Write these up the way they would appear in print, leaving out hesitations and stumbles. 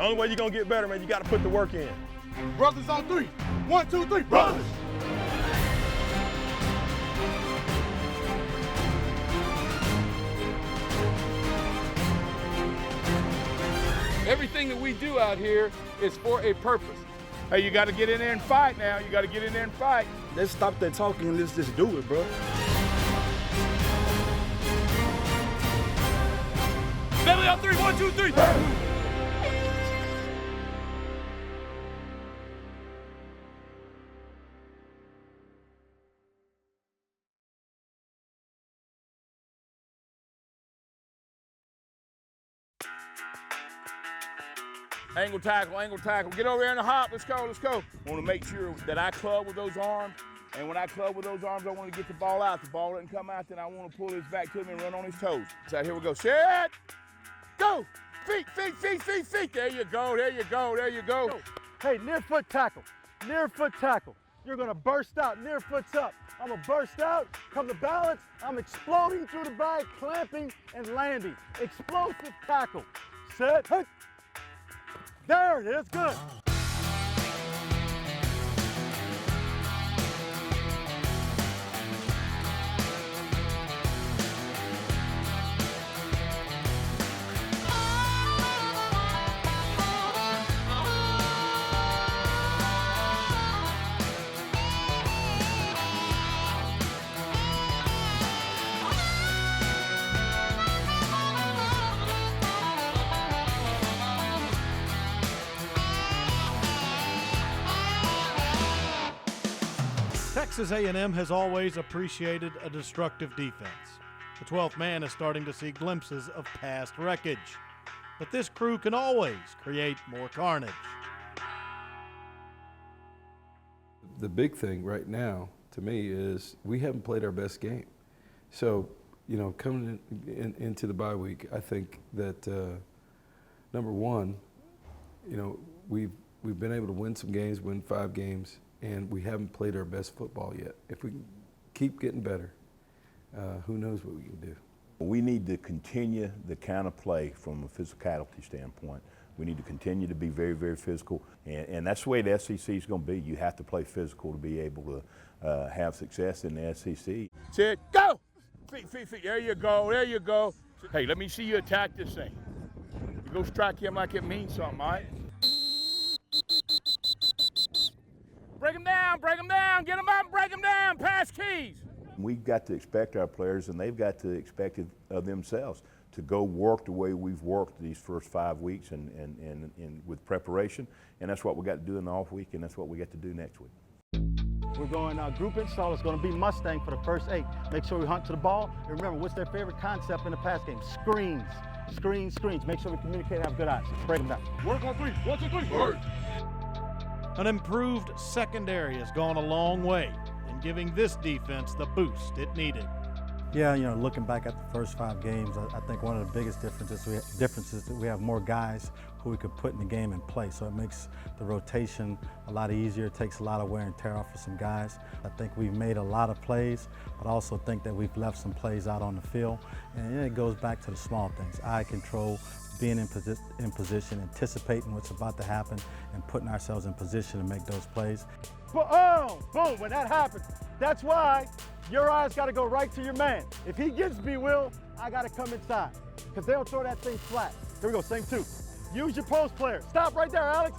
The only way you're going to get better, man, you got to put the work in. Brothers on three. 1, 2, 3, brothers. Everything that we do out here is for a purpose. Hey, you got to get in there and fight now. You got to get in there and fight. Let's stop that talking and let's just do it, bro. Belly on three. 1, 2, 3. Angle tackle, angle tackle. Get over there in the hop. Let's go, let's go. I want to make sure that I club with those arms. And when I club with those arms, I want to get the ball out. The ball doesn't come out, then I want to pull his back to me and run on his toes. So here we go. Set. Go. Feet, feet, feet, feet, feet. There you go, there you go, there you go. Hey, near foot tackle. Near foot tackle. You're going to burst out. Near foot's up. I'm going to burst out, come to balance. I'm exploding through the bag, clamping and landing. Explosive tackle. Set. Hey. There it is, good. Texas A&M has always appreciated a destructive defense. The 12th man is starting to see glimpses of past wreckage. But this crew can always create more carnage. The big thing right now, to me, is we haven't played our best game. So, you know, coming into the bye week, I think that, number one, you know, we've been able to win some games, win 5 games, and we haven't played our best football yet. If we keep getting better, who knows what we can do. We need to continue the kind of play from a physicality standpoint. We need to continue to be very, very physical, and that's the way the SEC is going to be. You have to play physical to be able to have success in the SEC. Set, go! Feet, feet, feet. There you go, there you go. Hey, let me see you attack this thing. You go strike him like it means something, all right? Break him down, get him up, break him down, pass keys. We've got to expect our players, and they've got to expect it of themselves to go work the way we've worked these first 5 weeks and with preparation, and that's what we got to do in the off week, and that's what we got to do next week. We're going group install. It's going to be Mustang for the first 8. Make sure we hunt to the ball. And remember, what's their favorite concept in the pass game? Screens. Screens, screens. Make sure we communicate and have good eyes. Break them down. Work on 3. 1, 2, 3. Work. An improved secondary has gone a long way in giving this defense the boost it needed. Yeah, you know, looking back at the first 5 games, I think one of the biggest differences is that we have more guys who we could put in the game and play. So it makes the rotation a lot easier. It takes a lot of wear and tear off of some guys. I think we've made a lot of plays, but I also think that we've left some plays out on the field. And it goes back to the small things: eye control, being in position, anticipating what's about to happen, and putting ourselves in position to make those plays. Boom! Boom! When that happens, that's why your eyes got to go right to your man. If he gives me Will, I got to come inside, because they'll throw that thing flat. Here we go, same 2. Use your post player. Stop right there, Alex.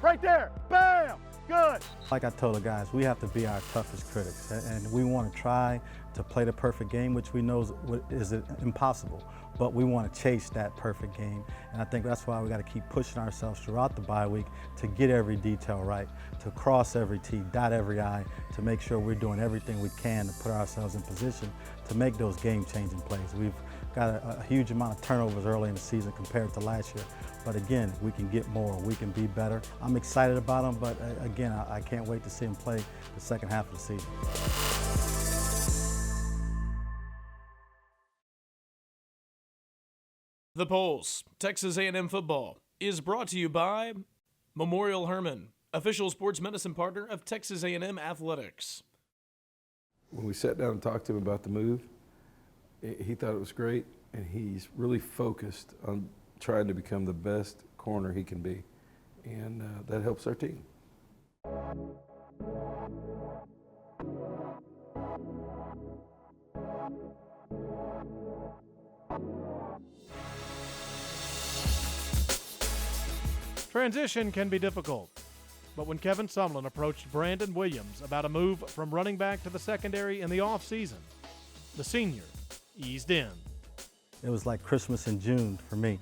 Right there. Bam! Good. Like I told the guys, we have to be our toughest critics, and we want to try to play the perfect game, which we know is impossible, but we want to chase that perfect game. And I think that's why we got to keep pushing ourselves throughout the bye week to get every detail right, to cross every T, dot every I, to make sure we're doing everything we can to put ourselves in position to make those game-changing plays. We've got a huge amount of turnovers early in the season compared to last year. But again, we can get more, we can be better. I'm excited about them, but again, I can't wait to see them play the second half of the season. The Pulse, Texas A&M Football, is brought to you by Memorial Hermann, official sports medicine partner of Texas A&M Athletics. When we sat down and talked to him about the move, he thought it was great, and he's really focused on trying to become the best corner he can be, and that helps our team. Transition can be difficult, but when Kevin Sumlin approached Brandon Williams about a move from running back to the secondary in the offseason, the senior eased in. It was like Christmas in June for me,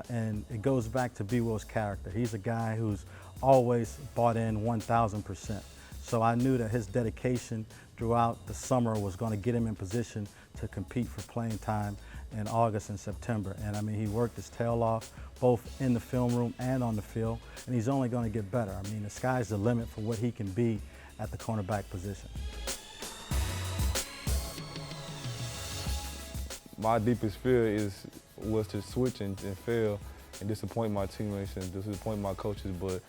and it goes back to B. Will's character. He's a guy who's always bought in 1,000%. So I knew that his dedication throughout the summer was going to get him in position to compete for playing time in August and September. And I mean, he worked his tail off, both in the film room and on the field, and he's only going to get better. I mean, the sky's the limit for what he can be at the cornerback position. My deepest fear was to switch and fail and disappoint my teammates and disappoint my coaches, but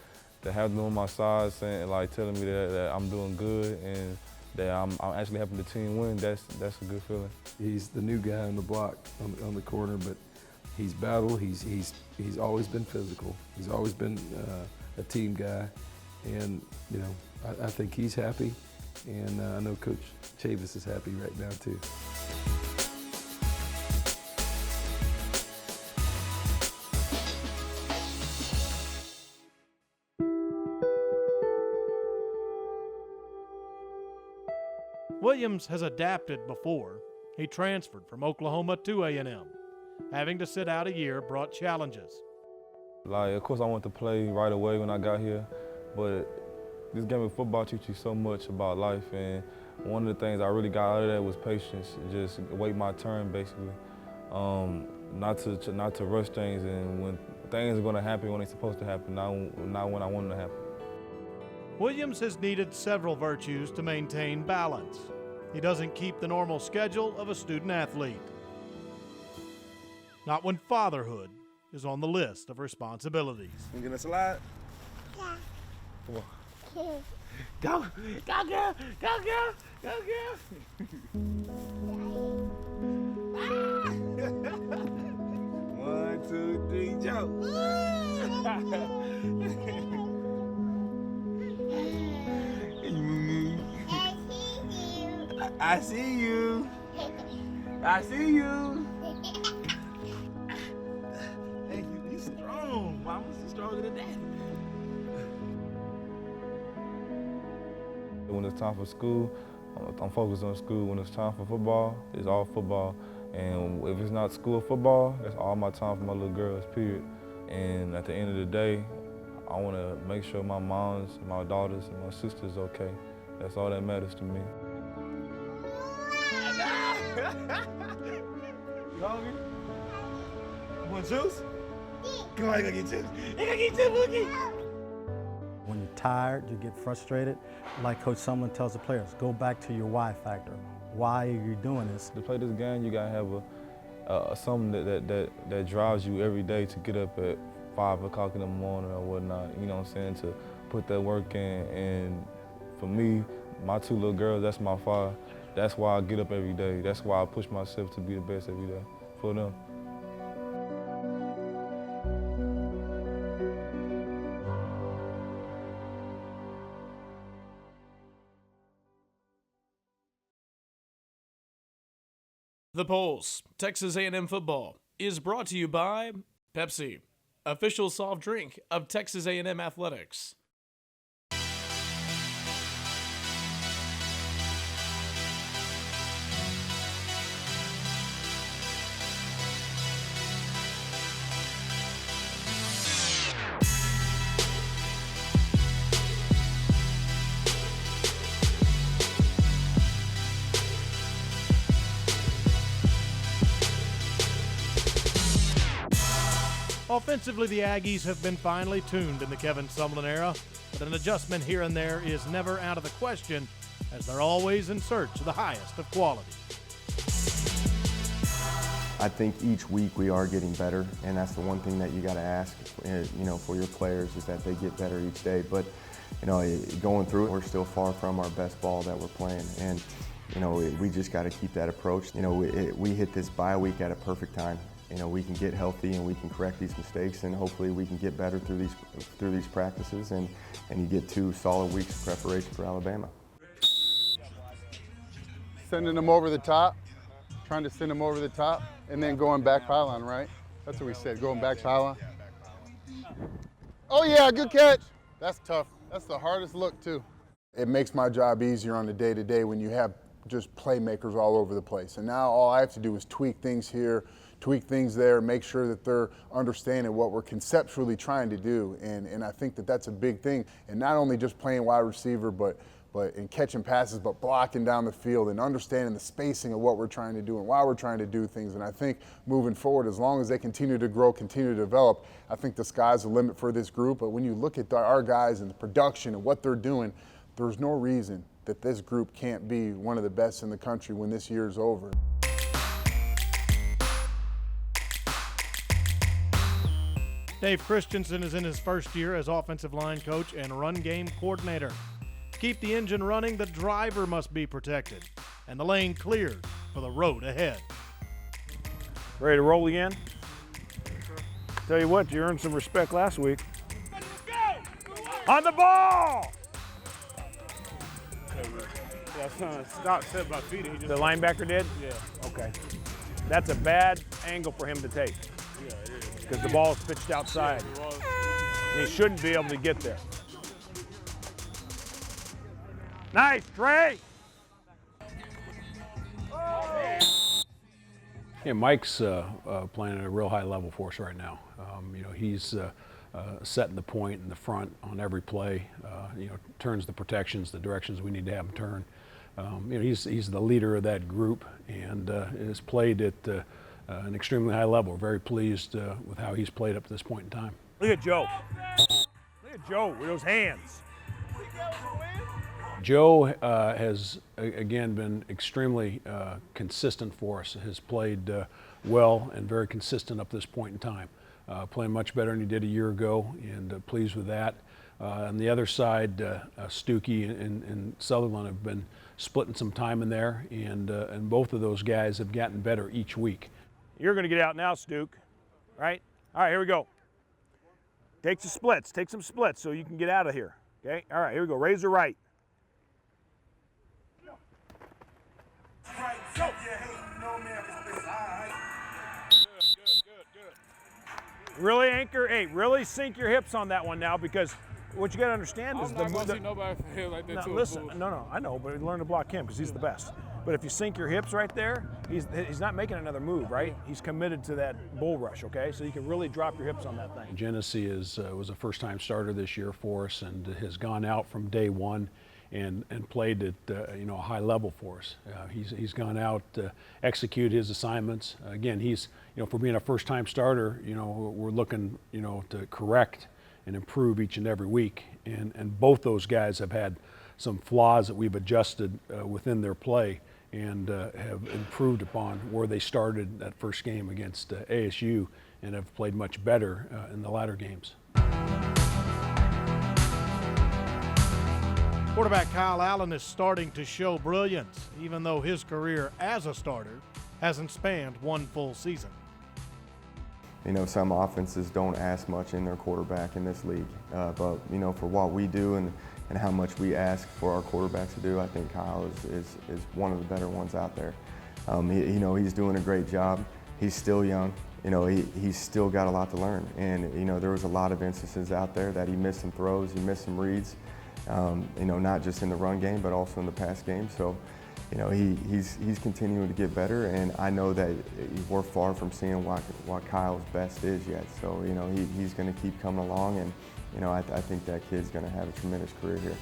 to have them on my side saying, like, telling me that I'm doing good and that I'm actually helping the team win, that's a good feeling. He's the new guy on the block on the corner, but he's battled. He's always been physical. He's always been a team guy, and you know, I think he's happy, and I know Coach Chavis is happy right now too. Williams has adapted before. He transferred from Oklahoma to A&M. Having to sit out a year brought challenges. Like, of course I wanted to play right away when I got here, but this game of football teaches you so much about life, and one of the things I really got out of that was patience. Just wait my turn, basically. Not to rush things, and when things are going to happen when they're supposed to happen, not when I want them to happen. Williams has needed several virtues to maintain balance. He doesn't keep the normal schedule of a student athlete. Not when fatherhood is on the list of responsibilities. You gonna slide? Yeah. Come on. Go, go girl, go girl, go girl. 1, 2, 3, jump. I see you. I see you. Thank you. You strong. Mama's stronger than daddy. When it's time for school, I'm focused on school. When it's time for football, it's all football. And if it's not school football, that's all my time for my little girls, period. And at the end of the day, I want to make sure my moms, my daughters, and my sisters okay. That's all that matters to me. You hungry? You want juice? Come on, you gonna get juice. You gonna get juice, Boogie. When you're tired, you get frustrated. Like Coach Sumlin tells the players, go back to your why factor. Why are you doing this? To play this game, you gotta have something that drives you every day to get up at 5 o'clock in the morning or whatnot. You know what I'm saying? To put that work in. And for me, my 2 little girls, that's my fire. That's why I get up every day. That's why I push myself to be the best every day for them. The Pulse, Texas A&M Football, is brought to you by Pepsi, official soft drink of Texas A&M Athletics. Offensively, the Aggies have been finely tuned in the Kevin Sumlin era, but an adjustment here and there is never out of the question, as they're always in search of the highest of quality. I think each week we are getting better, and that's the one thing that you got to ask, for your players, is that they get better each day. But, going through it, we're still far from our best ball that we're playing, and we just got to keep that approach. We hit this bye week at a perfect time. we can get healthy and we can correct these mistakes, and hopefully we can get better through these practices, and you get 2 solid weeks of preparation for Alabama. Sending them over the top, trying to send them over the top, and then going back pylon, right? That's what we said, going back pylon. Oh yeah, good catch. That's tough. That's the hardest look too. It makes my job easier on the day-to-day when you have just playmakers all over the place. And now all I have to do is tweak things here, tweak things there, make sure that they're understanding what we're conceptually trying to do. And I think that that's a big thing. And not only just playing wide receiver, but in catching passes, but blocking down the field and understanding the spacing of what we're trying to do and why we're trying to do things. And I think moving forward, as long as they continue to grow, continue to develop, I think the sky's the limit for this group. But when you look at our guys and the production and what they're doing, there's no reason that this group can't be one of the best in the country when this year's over. Dave Christensen is in his first year as offensive line coach and run game coordinator. To keep the engine running, the driver must be protected and the lane cleared for the road ahead. Ready to roll again? Tell you what, you earned some respect last week. On the ball! Stop, set by feet. The linebacker did? Yeah. Okay. That's a bad angle for him to take. Yeah, it is. Because the ball is pitched outside. And he shouldn't be able to get there. Nice, Trey! Yeah, Mike's playing at a real high level for us right now. He's setting the point in the front on every play. Turns the protections, the directions we need to have him turn. He's the leader of that group and has played at an extremely high level. We're very pleased with how he's played up to this point in time. Look at Joe. Look at Joe with those hands. Joe has, again, been extremely consistent for us, has played well and very consistent up to this point in time. Playing much better than he did a year ago, and pleased with that. On the other side, Stookie and Sutherland have been splitting some time in there, and both of those guys have gotten better each week. You're going to get out now, Stook, right? All right, here we go. Take some splits so you can get out of here, okay? All right, here we go, razor right. Go. Really anchor, really sink your hips on that one now, because what you got to understand is I'm not going to see nobody from here like that. Listen, no, I know, but learn to block him because he's the best. But if you sink your hips right there, he's not making another move, right? He's committed to that bull rush, okay? So you can really drop your hips on that thing. Genesee was a first-time starter this year for us and has gone out from day one and played at a high level for us. He's gone out to execute his assignments. Again, he's for being a first-time starter, we're looking to correct and improve each and every week. And both those guys have had some flaws that we've adjusted within their play and have improved upon where they started that first game against ASU and have played much better in the latter games. Quarterback Kyle Allen is starting to show brilliance, even though his career as a starter hasn't spanned one full season. Some offenses don't ask much in their quarterback in this league, but for what we do and how much we ask for our quarterbacks to do, I think Kyle is one of the better ones out there. He's doing a great job. He's still young. He's still got a lot to learn, and there was a lot of instances out there that he missed some throws, he missed some reads. Not just in the run game, but also in the pass game. So, he's continuing to get better, and I know that we're far from seeing what Kyle's best is yet. So, he's going to keep coming along, and I think that kid's going to have a tremendous career here.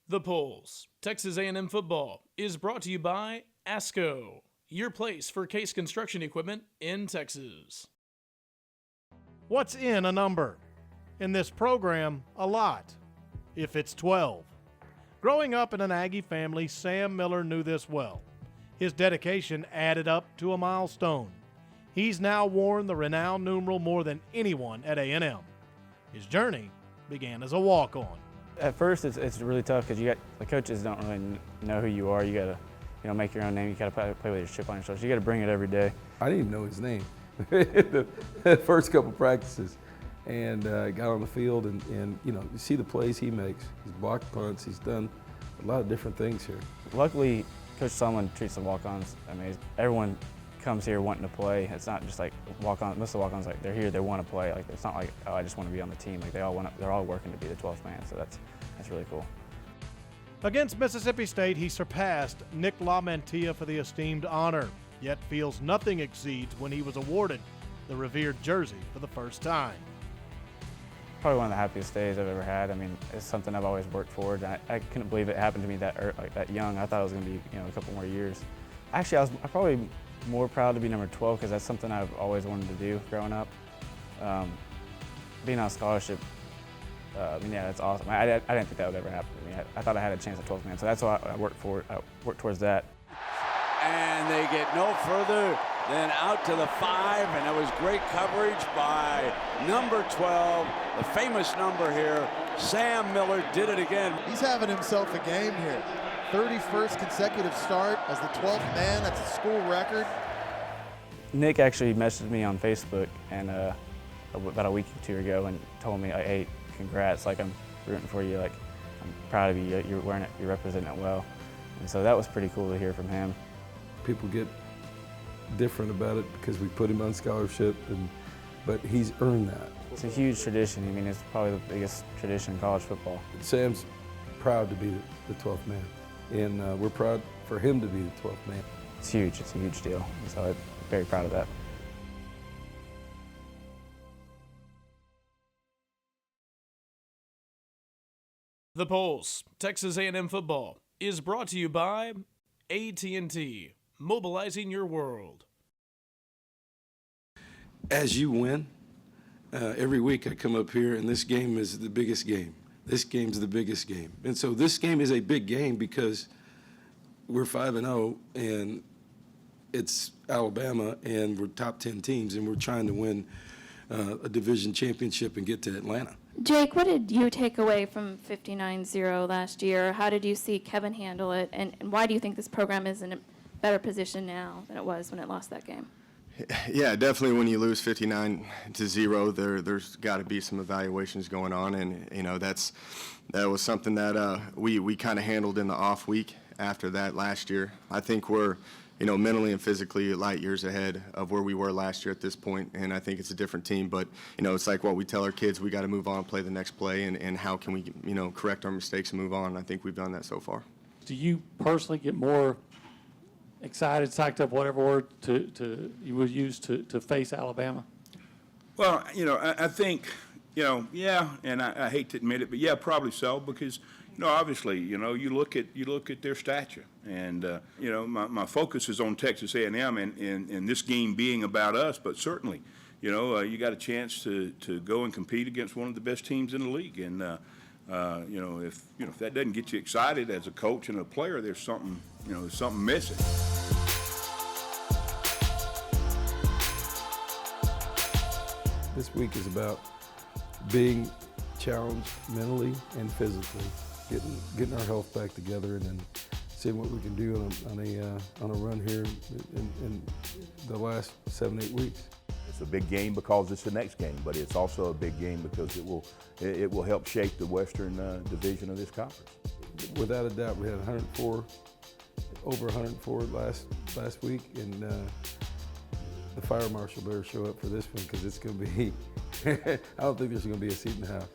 The Polls, Texas A&M Football, is brought to you by ASCO, your place for case construction equipment in Texas. What's in a number? In this program, a lot, if it's 12. Growing up in an Aggie family, Sam Miller knew this well. His dedication added up to a milestone. He's now worn the renowned numeral more than anyone at A&M. His journey began as a walk-on. At first, it's really tough because the coaches don't really know who you are. You got to, make your own name. You got to play with your chip on your shoulder. You got to bring it every day. I didn't even know his name the first couple practices, and got on the field and you see the plays he makes. He's blocked punts. He's done a lot of different things here. Luckily, Coach Sumlin treats the walk-ons amazing. Everyone comes here wanting to play. It's not just like walk-on. Most of the walk-ons, like, they're here, they want to play. Like, it's not like, oh, I just want to be on the team. Like, they're all working to be the 12th man. So that's really cool. Against Mississippi State, he surpassed Nick LaMantia for the esteemed honor, yet feels nothing exceeds when he was awarded the revered jersey for the first time. Probably one of the happiest days I've ever had. I mean, it's something I've always worked for. I couldn't believe it happened to me that young. I thought it was going to be a couple more years. Actually, I'm probably more proud to be number 12 because that's something I've always wanted to do growing up. Being on scholarship, yeah, that's awesome. I didn't think that would ever happen to me. I thought I had a chance at 12th man, so that's why I worked for it. I worked towards that. And they get no further than out to the 5, and it was great coverage by number 12, the famous number here. Sam Miller did it again. He's having himself a game here. 31st consecutive start as the 12th man. That's a school record. Nick actually messaged me on Facebook and about a week or two ago and told me, hey, congrats, like, I'm rooting for you, like, I'm proud of you, you're wearing it, you're representing it well. And so that was pretty cool to hear from him. People get different about it because we put him on scholarship, but he's earned that. It's a huge tradition. I mean, it's probably the biggest tradition in college football. Sam's proud to be the 12th man, and we're proud for him to be the 12th man. It's huge. It's a huge deal. So I'm very proud of that. The Pulse, Texas A&M Football, is brought to you by AT&T, mobilizing your world. As you win, every week I come up here and this game is the biggest game. This game's the biggest game. And so this game is a big game because we're 5-0 and it's Alabama and we're top 10 teams and we're trying to win a division championship and get to Atlanta. Jake, what did you take away from 59-0 last year? How did you see Kevin handle it? And why do you think this program is in a better position now than it was when it lost that game? Yeah, definitely when you lose 59-0, there's got to be some evaluations going on. And, that was something that we kind of handled in the off week after that last year. I think we're, mentally and physically light years ahead of where we were last year at this point, and I think it's a different team. But, it's like what we tell our kids, we got to move on, play the next play, and how can we, correct our mistakes and move on. I think we've done that so far. Do you personally get more excited, psyched up, whatever word you would use to face Alabama? Well, I think, yeah, and I hate to admit it, but yeah, probably so, because obviously, you look at their stature, and my focus is on Texas A&M and this game being about us. But certainly, you got a chance to go and compete against one of the best teams in the league, and if that doesn't get you excited as a coach and a player, there's something missing. This week is about being challenged mentally and physically. Getting our health back together, and then seeing what we can do on a run here in the last 7-8 weeks. It's a big game because it's the next game, but it's also a big game because it will help shape the Western division of this conference. Without a doubt, we had over 104 last week, and the fire marshal better show up for this one because it's going to be. I don't think there's going to be a seat and a half.